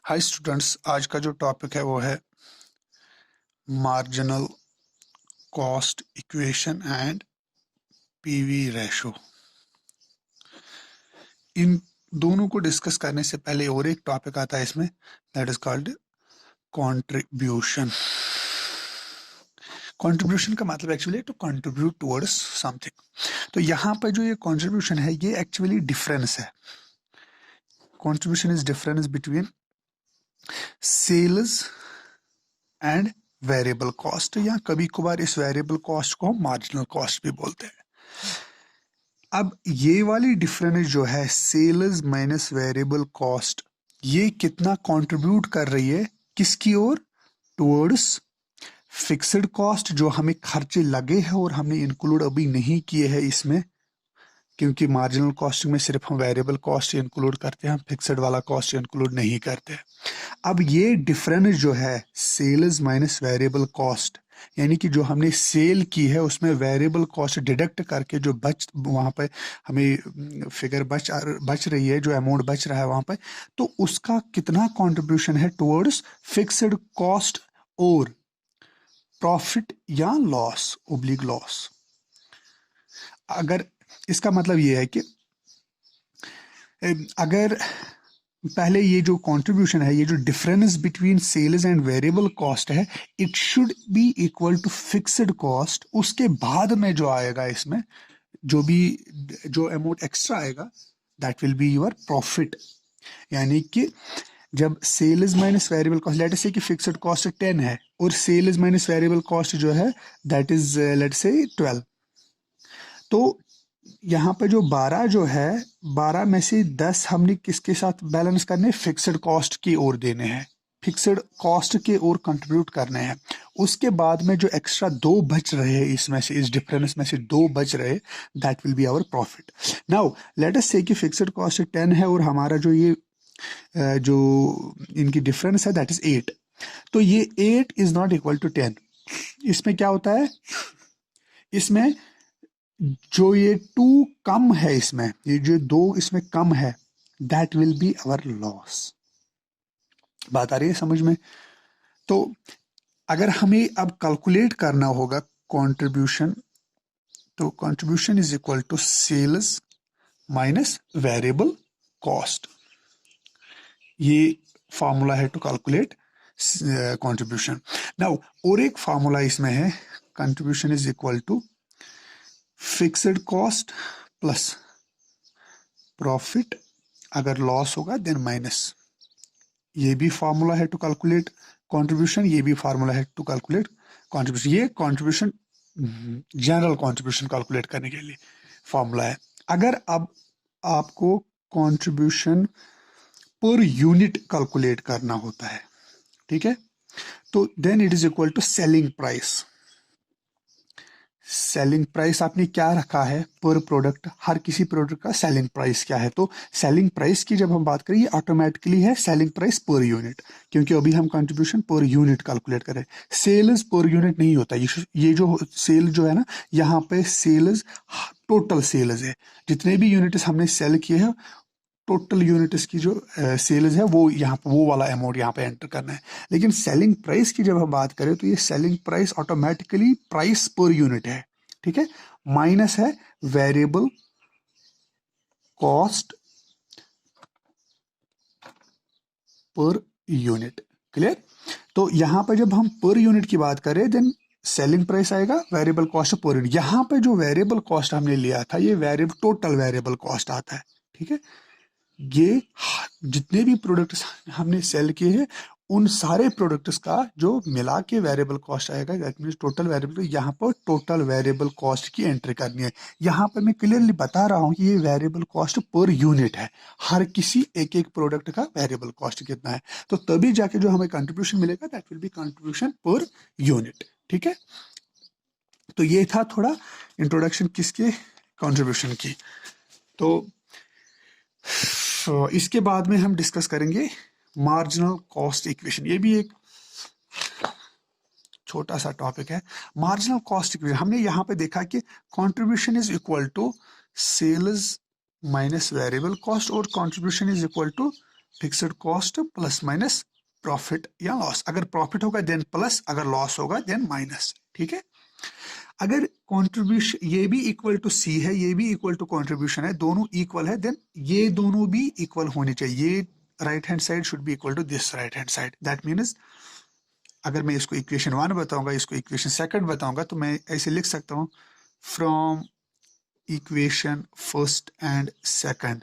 Hi students, आज का जो टॉपिक है वो है marginal cost equation and PV ratio. इन दोनों को डिस्कस करने से पहले और एक टॉपिक आता है इसमें, that is called contribution. Contribution का मतलब actually to contribute towards something. तो यहाँ पर जो ये कंट्रीब्यूशन है ये एक्चुअली डिफरेंस है। Contribution is difference between sales and variable cost, या कभी कभार इस वेरिएबल कॉस्ट को हम मार्जिनल कॉस्ट भी बोलते हैं। अब ये वाली डिफरेंस जो है सेल्स माइनस वेरिएबल कॉस्ट, ये कितना कंट्रीब्यूट कर रही है किसकी ओर? टुवर्ड्स फिक्स्ड कॉस्ट, जो हमें खर्चे लगे हैं और हमने इंक्लूड अभी नहीं किए हैं इसमें, क्योंकि मार्जिनल कॉस्टिंग में सिर्फ हम वेरिएबल कॉस्ट इंक्लूड करते हैं, हम फिक्स्ड वाला कॉस्ट इंक्लूड नहीं करते। अब ये डिफरेंस जो है सेल्स माइनस वेरिएबल कॉस्ट, यानी कि जो हमने सेल की है उसमें वेरिएबल कॉस्ट डिडक्ट करके जो वहाँ पे हमें फिगर बच रही है, जो अमाउंट बच रहा है वहाँ पे, तो उसका कितना कंट्रीब्यूशन है टुवर्ड्स फिक्स्ड कॉस्ट और प्रॉफिट या लॉस ओब्लिक लॉस। अगर इसका मतलब ये है कि अगर पहले ये जो कंट्रीब्यूशन है, ये जो difference between sales and variable cost है, it should be equal to fixed cost. उसके बाद में जो आएगा इसमें जो अमाउंट एक्स्ट्रा आएगा, that will be your profit. यानी कि जब sales minus variable cost, let us say कि फिक्स्ड कॉस्ट 10 है और सेल्स माइनस वेरिएबल कॉस्ट जो है दैट इज लेट से 12, तो यहाँ पे जो 12 जो है, 12 में से 10 हमने किसके साथ बैलेंस करने? फिक्स्ड कॉस्ट की ओर देने हैं, फिक्स्ड कॉस्ट के ओर कंट्रीब्यूट करने हैं। उसके बाद में जो एक्स्ट्रा 2 बच रहे हैं इसमें से, इस डिफरेंस में से 2 बच रहे, that will be our profit. Now let us say कि फिक्स्ड कॉस्ट 10 है और हमारा जो ये जो इनकी डिफरेंस है दैट इज 8, तो ये 8 इज नॉट इक्वल टू 10। इसमें क्या होता है? इसमें जो ये 2 कम है, इसमें ये जो 2 इसमें कम है, that will be our loss. बात आ रही है समझ में? तो अगर हमें अब कैलकुलेट करना होगा कंट्रीब्यूशन, तो contribution is equal to sales minus variable cost. ये फार्मूला है टू कैलकुलेट कंट्रीब्यूशन। नाउ और एक फार्मूला इसमें है, contribution is equal to fixed cost plus profit, अगर लॉस होगा देन माइनस। ये भी फार्मूला है टू कैलकुलेट कंट्रीब्यूशन, ये भी फार्मूला है टू कैलकुलेट कंट्रीब्यूशन। ये कंट्रीब्यूशन जनरल कंट्रीब्यूशन कैलकुलेट करने के लिए फार्मूला है। अगर अब आपको कंट्रीब्यूशन पर यूनिट कैलकुलेट करना होता है, ठीक है, तो then it is equal to selling price. Selling price आपने क्या रखा है पर प्रोडक्ट? हर किसी प्रोडक्ट का सेलिंग प्राइस क्या है? तो सेलिंग प्राइस की जब हम बात करें, ये ऑटोमेटिकली है सेलिंग प्राइस पर यूनिट, क्योंकि अभी हम कंट्रीब्यूशन पर यूनिट कैलकुलेट करें। सेल्स पर यूनिट नहीं होता। ये जो सेल जो है ना, यहाँ पे सेल्स टोटल सेल्स है, जितने भी यूनिट्स हमने सेल किए हैं, टोटल यूनिट्स की जो सेल्स है वो यहाँ पे, वो वाला अमाउंट यहाँ पे एंटर करना है। लेकिन सेलिंग प्राइस की जब हम बात करें तो ये selling price automatically price per unit है, ठीक है, माइनस है variable cost per unit. Clear? तो यहाँ पे जब हम पर यूनिट की बात करें देन सेलिंग प्राइस आएगा, वेरिएबल कॉस्ट पर यूनिट। यहाँ पे जो वेरिएबल कॉस्ट हमने लिया था, ये टोटल वेरिएबल कॉस्ट आता है, ठीक है। ये जितने भी प्रोडक्ट्स हमने सेल किए हैं, उन सारे प्रोडक्ट्स का जो मिला के वेरिएबल कॉस्ट आएगा, दैट मींस टोटल वेरिएबल। यहाँ पर टोटल वेरिएबल कॉस्ट की एंट्री करनी है। यहाँ पर मैं क्लियरली बता रहा हूँ कि ये वेरिएबल कॉस्ट पर यूनिट है, हर किसी एक एक प्रोडक्ट का वेरिएबल कॉस्ट कितना है, तो तभी जाके जो हमें कंट्रीब्यूशन मिलेगा that will B contribution per unit, ठीक है। तो ये था थोड़ा इंट्रोडक्शन किसके? कंट्रीब्यूशन की। तो इसके बाद में हम डिस्कस करेंगे मार्जिनल कॉस्ट इक्वेशन। ये भी एक छोटा सा टॉपिक है, मार्जिनल कॉस्ट इक्वेशन। हमने यहाँ पे देखा कि contribution is equal to sales minus variable cost और contribution is equal to fixed cost plus minus profit या लॉस। अगर प्रॉफिट होगा देन प्लस, अगर लॉस होगा देन माइनस। ठीक है, अगर कंट्रीब्यूशन ये भी इक्वल टू सी है, ये भी इक्वल टू कंट्रीब्यूशन है, दोनों इक्वल है, देन ये दोनों भी इक्वल होने चाहिए। ये right hand side should be equal to this right hand side. That means अगर मैं इसको इक्वेशन 1 बताऊंगा, इसको इक्वेशन 2 बताऊंगा, तो मैं ऐसे लिख सकता हूँ from equation 1 and 2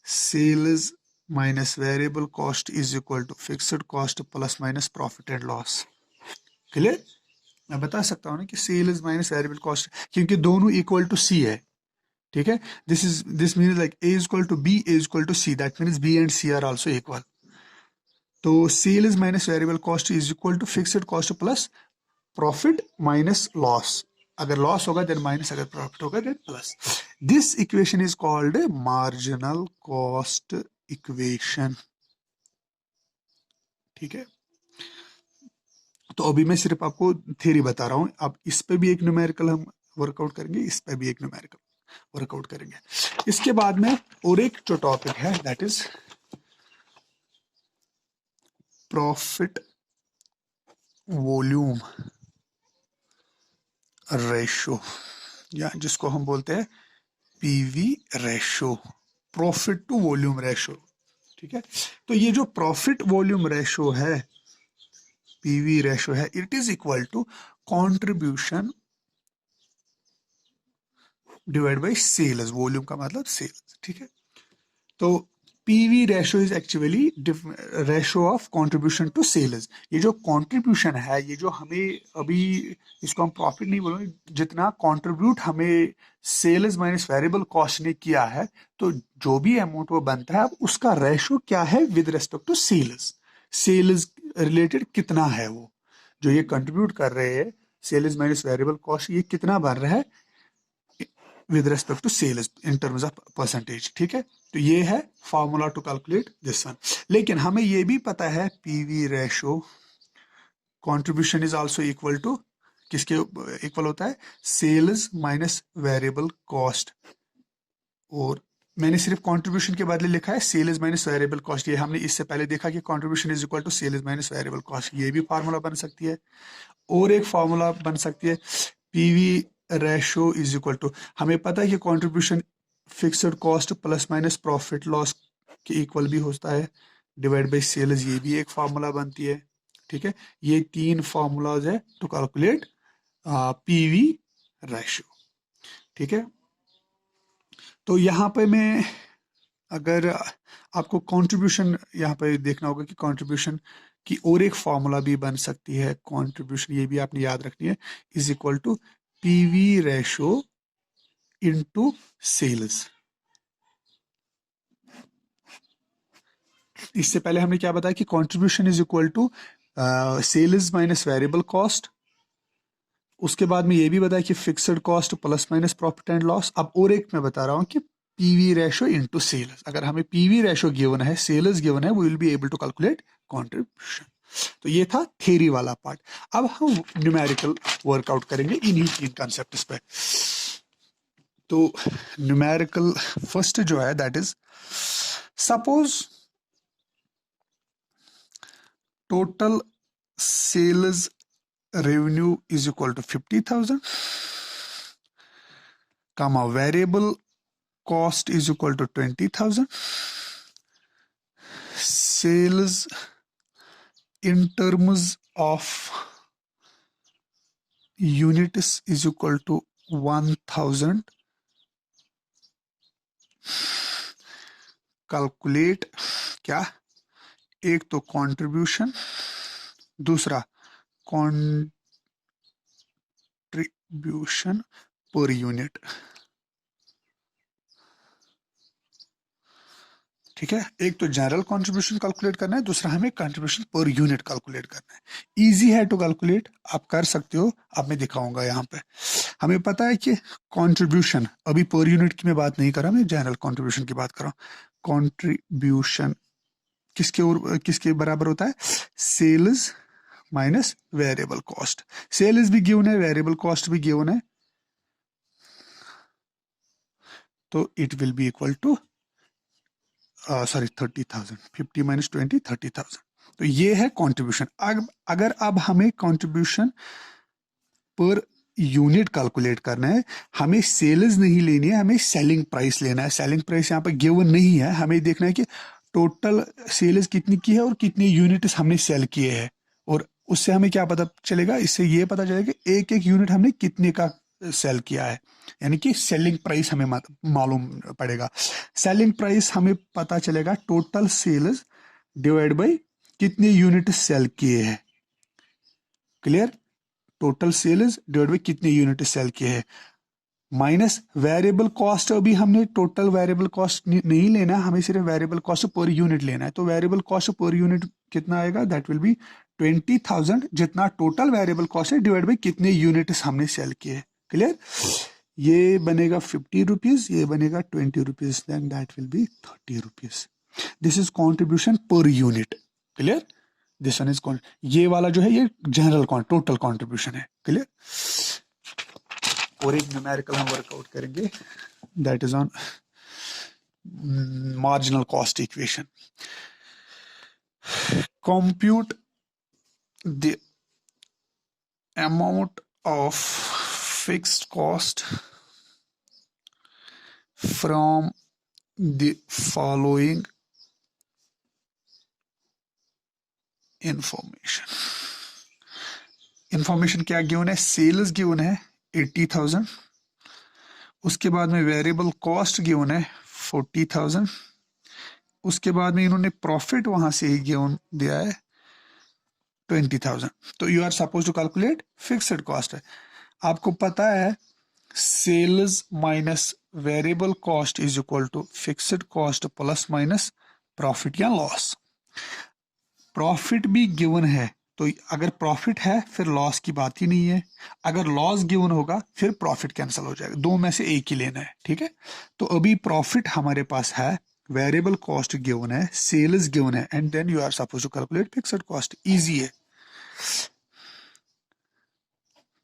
sales minus variable cost is equal to fixed cost plus minus profit and loss। Clear? मैं बता सकता हूँ ना कि सेल्स माइनस वेरिएबल कॉस्ट, क्योंकि दोनों इक्वल टू सी है। ठीक है, this means like A is equal to B, A is equal to C, that means B and C are also equal. तो sales minus variable cost is equal to fixed cost plus profit minus loss. अगर loss होगा then minus, अगर profit होगा then plus. This equation is called marginal cost equation. ठीक है, तो अभी मैं सिर्फ आपको थ्योरी बता रहा हूं। अब इस पे भी एक न्यूमेरिकल हम वर्कआउट करेंगे, इस पे भी एक न्यूमेरिकल वर्कआउट करेंगे। इसके बाद में और एक जो टॉपिक है that is profit volume ratio, या जिसको हम बोलते हैं PV ratio, profit to volume ratio. ठीक है, तो ये जो प्रॉफिट वॉल्यूम रेशो है, पीवी रेशो है, it is equal to contribution divide by sales. Volume का मतलब सेल्स। ठीक है, तो PV ratio is actually ratio of contribution to sales. ये जो कंट्रीब्यूशन है, ये जो हमें अभी, इसको हम प्रॉफिट नहीं बोलेंगे, जितना कंट्रीब्यूट हमें सेल्स माइनस वेरिएबल कॉस्ट ने किया है, तो जो भी अमाउंट वो बनता है, अब उसका रेशो क्या है with respect to sales. Sales related कितना है वो जो ये कंट्रीब्यूट कर रहे हैं, सेल्स माइनस वेरिएबल कॉस्ट, ये कितना बन रहा है with respect to sales in terms of percentage। ठीक है, तो ये है formula to calculate this one. लेकिन हमें ये भी पता है PV ratio contribution is also equal to किसके इक्वल होता है, सेल्स माइनस वेरिएबल कॉस्ट। और मैंने सिर्फ कंट्रीब्यूशन के बदले लिखा है सेल्स माइनस वेरिएबल कॉस्ट। ये हमने इससे पहले देखा कि contribution is equal to sales minus variable cost. ये भी फार्मूला बन सकती है। और एक फार्मूला बन सकती है PV ratio is equal to, हमें पता है कि contribution fixed cost plus minus profit loss के इक्वल भी होता है, डिवाइड बाय सेल्स, ये भी एक फार्मूला बनती है। ठीक है, ये 3 फार्मूलाज है टू कैलकुलेट पीवी रेशो। ठीक है, तो यहाँ पे मैं, अगर आपको कंट्रीब्यूशन यहाँ पे देखना होगा कि कंट्रीब्यूशन की और एक फार्मूला भी बन सकती है। कंट्रीब्यूशन ये भी आपने याद रखनी है, is equal to PV ratio into sales. इससे पहले हमने क्या बताया कि contribution is equal to sales minus variable cost. उसके बाद में ये भी बताया कि fixed cost plus minus profit and loss. अब और एक मैं बता रहा हूँ कि पीवी रेशो इनटू सेल्स। अगर हमें पीवी रेशो गिवन है, सेल्स गिवन है, we will be able to calculate contribution. तो ये था थ्योरी वाला पार्ट। अब हम न्यूमेरिकल वर्कआउट करेंगे इन्हीं 3 कॉन्सेप्ट्स पे। तो न्यूमेरिकल फर्स्ट जो है that is, suppose total sales revenue is equal to 50,000, comma variable cost is equal to 20,000, sales in terms of units is equal to 1,000। Calculate क्या, एक तो कंट्रीब्यूशन, दूसरा कंट्रीब्यूशन पर यूनिट। ठीक है, एक तो जनरल कंट्रीब्यूशन कैलकुलेट करना है, दूसरा हमें कंट्रीब्यूशन पर यूनिट कैलकुलेट करना है। इजी है टू कैलकुलेट, आप कर सकते हो। अब मैं दिखाऊंगा यहाँ पे। हमें पता है कि कंट्रीब्यूशन, अभी पर यूनिट की मैं बात नहीं कर रहा, मैं जनरल कंट्रीब्यूशन की बात कर रहा हूँ। कंट्रीब्यूशन किसके बराबर होता है, sales minus variable cost. Sales भी गिवन है, वेरिएबल कॉस्ट भी गिवन है, तो it will be equal to sorry 30,000, 50 minus 20 30,000। तो ये है कंट्रीब्यूशन। अगर अब हमें कंट्रीब्यूशन पर यूनिट कैलकुलेट करना है, हमें सेल्स नहीं लेनी है, हमें सेलिंग प्राइस लेना है। सेलिंग प्राइस यहाँ पर गिवन नहीं है, हमें देखना है कि टोटल सेल्स कितनी की है और कितने यूनिट्स हमने सेल किए हैं। और उससे हमें क्या पता चलेगा, इससे ये पता चलेगा कि एक एक यूनिट हमने कितने का सेल किया है, यानी कि सेलिंग प्राइस हमें मालूम पड़ेगा। सेलिंग प्राइस हमें पता चलेगा टोटल सेल्स डिवाइड बाई कितने यूनिट सेल किए हैं। Clear? Total sales divide by कितने यूनिट सेल किए हैं माइनस वेरिएबल कॉस्ट। अभी हमने टोटल वेरिएबल कॉस्ट नहीं लेना, हमें सिर्फ वेरिएबल कॉस्ट पर यूनिट लेना है। तो वेरिएबल कॉस्ट पर यूनिट कितना आएगा, दैट विल बी 20,000, जितना टोटल वेरिएबल कॉस्ट है डिवाइड बाई कितने यूनिट्स हमने सेल किए। क्लियर? ये बनेगा 50 रुपीज, ये बनेगा 20 rupees, then that will be 30 rupees. This is contribution per unit. Clear? This one is ये वाला जो है ये जनरल टोटल कॉन्ट्रीब्यूशन है। क्लियर? और एक न्यूमेरिकल हम वर्कआउट करेंगे, that is on marginal cost equation. Compute the amount of fixed cost from the following information क्या गिवन है, सेल्स गिवन है 80,000, उसके बाद में वेरिएबल कॉस्ट गिवन है 40,000, उसके बाद में इन्होंने प्रॉफिट वहां से ही गिवन दिया है 20,000। तो you are suppose to calculate fixed cost है। आपको पता है sales minus variable cost is equal to fixed cost plus minus profit या लॉस। प्रॉफिट भी गिवन है, तो अगर प्रॉफिट है फिर लॉस की बात ही नहीं है, अगर लॉस गिवन होगा फिर प्रॉफिट कैंसिल हो जाएगा, दो में से एक ही लेना है। ठीक है? तो अभी प्रॉफिट हमारे पास है, वेरिएबल कॉस्ट गिवन है, सेल्स गिवन है, and then you are suppose to calculate fixed cost. Easy है।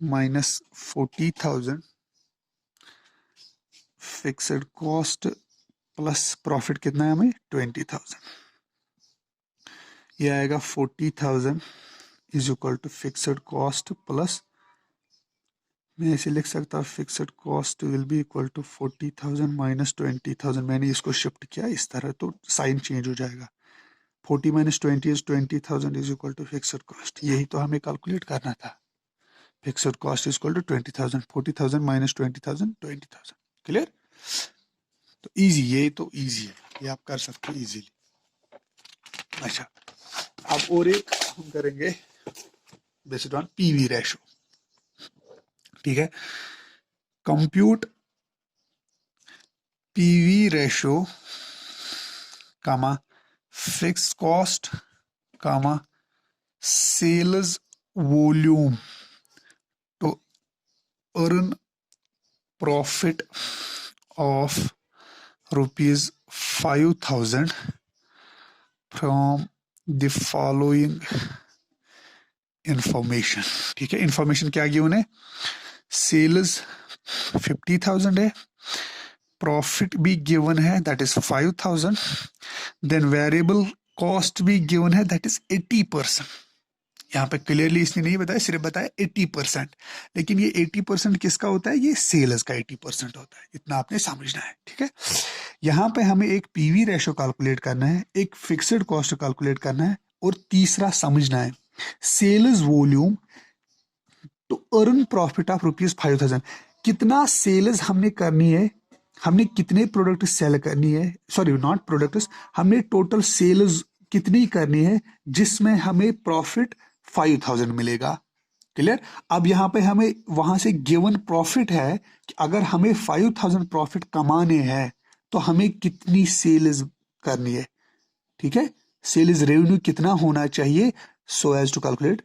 Minus 40,000 fixed cost plus profit कितना है हमें 20,000, ये आएगा 40,000 is equal to fixed cost plus, मैं इसे लिख सकता हूँ fixed cost will be equal to 40,000 minus 20,000। मैंने इसको शिफ्ट किया इस तरह तो साइन चेंज हो जाएगा। 40 minus 20 is 20,000 is equal to fixed cost. यही तो हमें कैलकुलेट करना था। Fixed cost is equal to 20,000, 40,000 minus 20,000 20,000। Clear? तो इजी, ये तो इजी है, ये आप कर सकते हो इजीली। अच्छा, अब और एक हम करेंगे बेस्ड ऑन पीवी रेशो। ठीक है? Compute PV ratio comma fixed cost comma sales volume to earn profit of rupees 5,000 from the following information. ठीक है? इंफॉर्मेशन क्या गिवन है, सेल्स 50,000 है, प्रॉफिट भी गिवन है that is 5,000, then variable cost भी गिवन है दैट इज 80%। यहाँ पे क्लियरली इसने नहीं बताया, सिर्फ बताया 80%, लेकिन ये 80% किसका होता है, ये सेल्स का 80% होता है, इतना आपने समझना है। ठीक है? यहाँ पे हमें एक पीवी रेशो कैलकुलेट करना है, एक फिक्स्ड कॉस्ट कैलकुलेट करना है, और तीसरा समझना है sales volume to earn profit of rupees 5,000। कितना सेल्स हमने करनी है, हमने कितने प्रोडक्ट सेल करनी है, सॉरी नॉट प्रोडक्ट्स, हमने टोटल सेल्स कितनी करनी है जिसमें हमें प्रॉफिट 5,000 मिलेगा। क्लियर? अब यहाँ पे हमें वहां से गिवन प्रॉफिट है कि अगर हमें 5,000 प्रॉफिट कमाने हैं तो हमें कितनी सेल्स करनी है। ठीक है? सेल्स रेवेन्यू कितना होना चाहिए so as to calculate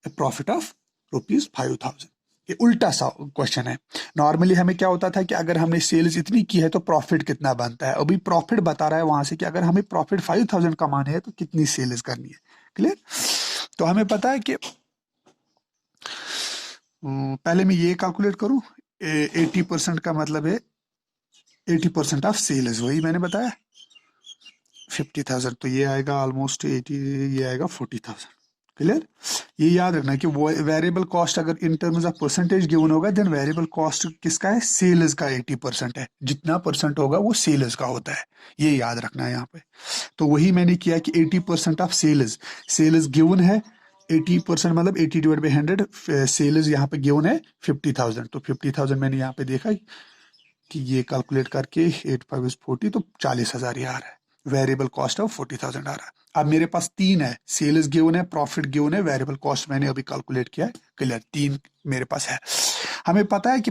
profit of rupees 5,000। ये उल्टा सा क्वेश्चन है। नॉर्मली हमें क्या होता था कि अगर हमने सेल्स इतनी की है तो प्रॉफिट कितना बनता है, अभी प्रॉफिट बता रहा है वहां से कि अगर हमें प्रॉफिट 5,000 कमाने हैं तो कितनी सेल्स करनी है। क्लियर? तो हमें पता है कि पहले मैं ये कैलकुलेट करूं, 80% का मतलब है 80% ऑफ सेल्स, वही मैंने बताया 50,000, तो ये आएगा ऑलमोस्ट 80, ये आएगा 40,000। क्लियर? ये याद रखना कि वो वेरिएबल कॉस्ट अगर इन टर्म्स ऑफ परसेंटेज गिवन होगा, देन वेरिएबल कॉस्ट किसका है? सेल्स का 80% है। जितना परसेंट होगा वो सेल्स का होता है, ये याद रखना है यहाँ पे। तो वही मैंने किया कि 80% ऑफ सेल्स, सेल्स गिवन है 80%, मतलब 80 डिवाइड बाई 100, सेल्स यहाँ पे गिवन है 50,000, तो 50,000 मैंने यहाँ पे देखा कि ये कैलकुलेट करके 8 5 40, तो 40,000 ये आ रहा है। वेरिएबल कॉस्ट ऑफ 40,000 आ रहा है। अब मेरे पास तीन है, सेल्स गिवन है, प्रॉफिट गिवन है, वेरिएबल कॉस्ट मैंने अभी कैलकुलेट किया है। क्लियर? तीन मेरे पास है। हमें पता है कि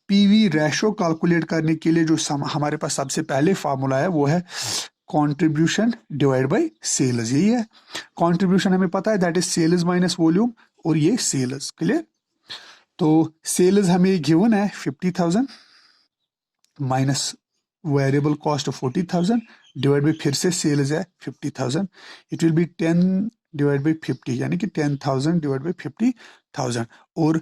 पीवी रेशो कैलकुलेट करने के लिए जो हमारे पास सबसे पहले फार्मूला है वो है कंट्रीब्यूशन डिवाइड बाय सेल्स। यही है कंट्रीब्यूशन, हमें पता है that is sales minus volume, और ये सेल्स। क्लियर? तो सेल्स हमें गिवन है 50,000 minus variable cost 40,000 divide by फिर से सेल्स है 50,000, it will be 10 divide by 50, यानी कि 10,000 डिवाइड बाई 50,000। और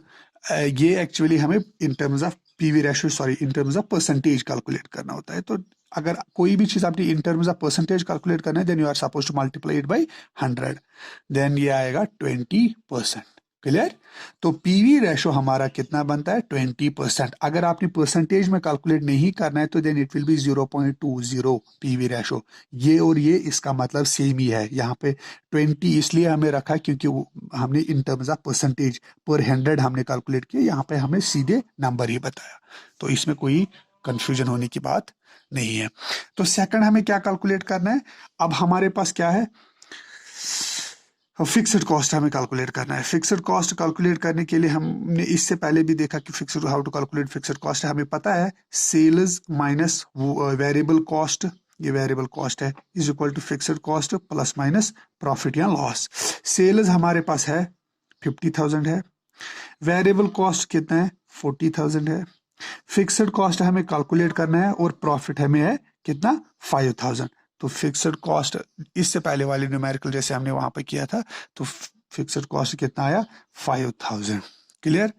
ये एक्चुअली हमें in terms of PV ratio, sorry in terms of percentage calculate करना होता है। तो अगर कोई भी चीज आपने in terms of percentage calculate करना है, then you are suppose to multiply it by 100, then ये आएगा 20%। क्लियर? तो पीवी रेशो हमारा कितना बनता है? 20%। अगर आपने परसेंटेज में कैलकुलेट नहीं करना है तो then it will be 0.20 PV ratio. ये और ये इसका मतलब सेम ही है। यहाँ पे 20 इसलिए हमें रखा क्योंकि हमने इन टर्म्स ऑफ परसेंटेज पर 100 हमने कैलकुलेट किया, यहाँ पे हमें सीधे नंबर ही बताया, तो इसमें कोई कंफ्यूजन होने की बात नहीं है। तो सेकंड हमें क्या कैलकुलेट करना है? अब हमारे पास क्या है? फिक्स्ड कॉस्ट हमें कैलकुलेट करना है। फिक्स्ड कॉस्ट कैलकुलेट करने के लिए हमने इससे पहले भी देखा कि fixed, how to calculate fixed cost है। हमें पता है सेल्स माइनस वेरिएबल कॉस्ट, ये वेरिएबल कॉस्ट है, is equal to fixed cost plus minus profit या लॉस। सेल्स हमारे पास है 50,000 है, वेरिएबल कॉस्ट कितना है? 40,000 है। फिक्स्ड कॉस्ट हमें कैलकुलेट करना है और प्रॉफिट हमें है कितना? 5,000। तो फिक्स्ड कॉस्ट इससे पहले वाले न्यूमेरिकल जैसे हमने वहां पे किया था, तो फिक्स्ड कॉस्ट कितना आया? 5,000। क्लियर?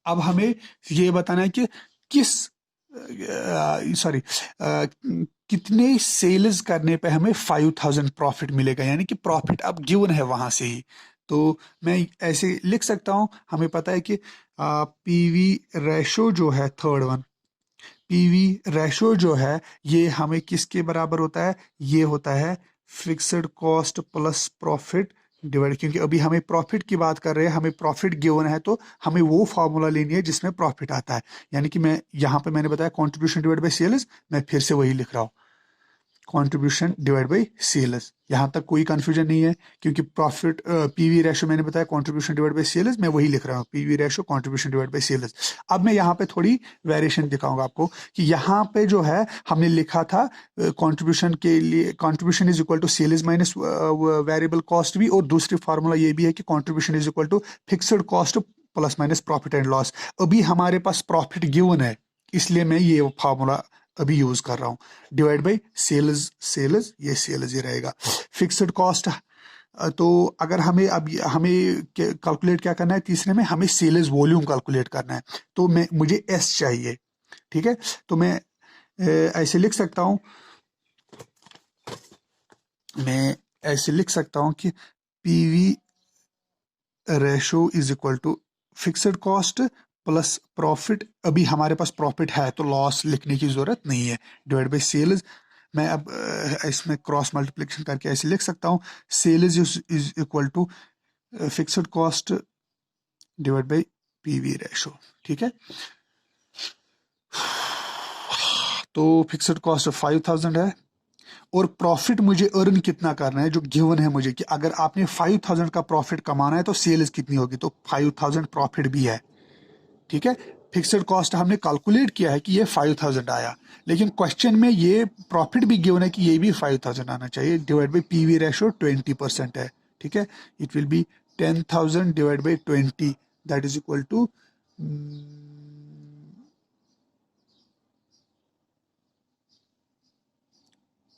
अब हमें ये बताना है कि किस सॉरी कितने सेल्स करने पे हमें 5,000 प्रॉफिट मिलेगा, यानी कि प्रॉफिट अब गिवन है वहां से ही। तो मैं ऐसे लिख सकता हूं, हमें पता है कि पीवी रेशो जो है, थर्ड वन, पीवी रेशो जो है ये हमें किसके बराबर होता है? ये होता है fixed cost plus profit divide, क्योंकि अभी हमें प्रॉफिट की बात कर रहे हैं, हमें प्रॉफिट गिवन है, तो हमें वो फॉर्मूला लेनी है जिसमें प्रॉफिट आता है। यानी कि मैं यहाँ पे मैंने बताया कंट्रीब्यूशन डिवाइड बाय सेल्स, मैं फिर से वही लिख रहा हूँ, कंट्रीब्यूशन डिवाइड बाय सेल्स। यहां तक कोई कंफ्यूजन नहीं है, क्योंकि प्रॉफिट पीवी रेशो मैंने बताया कंट्रीब्यूशन डिवाइड बाय सेल्स, मैं वही लिख रहा हूँ, PV ratio contribution divide by sales. अब मैं यहाँ पे थोड़ी वेरिएशन दिखाऊंगा आपको कि यहाँ पे जो है हमने लिखा था कंट्रीब्यूशन के लिए, contribution is equal to sales minus variable cost भी, और दूसरी फार्मूला ये भी है कि contribution is equal to fixed cost plus minus profit and loss. अभी हमारे पास प्रॉफिट गिवन है, इसलिए मैं ये फार्मूला अभी यूज कर रहा हूँ, डिवाइड बाई सेल्स, सेल्स ये सेल्स ही रहेगा। फिक्स्ड कॉस्ट, तो अगर हमें अब हमें कैलकुलेट क्या करना है? तीसरे में हमें सेल्स वॉल्यूम कैलकुलेट करना है, तो मैं मुझे एस चाहिए। ठीक है? तो मैं ऐसे लिख सकता हूँ, मैं ऐसे लिख सकता हूँ कि PV ratio is equal to fixed cost plus profit. अभी हमारे पास प्रॉफिट है तो लॉस लिखने की जरूरत नहीं है, डिवाइड बाई सेल्स। मैं अब इसमें क्रॉस मल्टीप्लिकेशन करके ऐसे लिख सकता हूँ, sales is equal to fixed cost divide by PV ratio. ठीक है? तो फिक्स्ड कॉस्ट 5,000 है, और प्रॉफिट मुझे अर्न कितना करना है, जो गिवन है मुझे कि अगर आपने 5,000 का प्रॉफिट कमाना है तो सेल्स कितनी होगी, तो 5,000 प्रॉफिट भी है। ठीक है? फिक्स्ड कॉस्ट हमने कैलकुलेट किया है कि ये 5,000 आया, लेकिन क्वेश्चन में ये प्रॉफिट भी गिवन है कि ये भी 5,000 आना चाहिए, डिवाइड बाई पीवी रेशो 20% है। ठीक है? It will be 10,000 divide by 20, that is equal to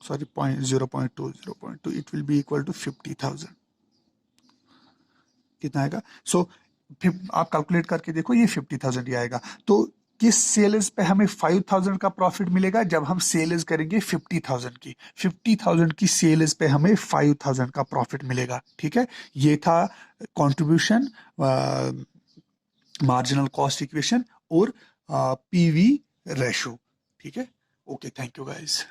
sorry 0.2 it will be equal to 50,000। कितना आएगा? सो आप कैलकुलेट करके देखो, ये 50,000 ही आएगा। तो किस सेल्स पे हमें 5000 का प्रॉफिट मिलेगा? जब हम सेल्स करेंगे 50,000 की, 50,000 की सेल्स पे हमें 5000 का प्रॉफिट मिलेगा। ठीक है, ये था कंट्रीब्यूशन, मार्जिनल कॉस्ट इक्वेशन और पीवी रेशो। ठीक है, ओके, थैंक यू गाइस।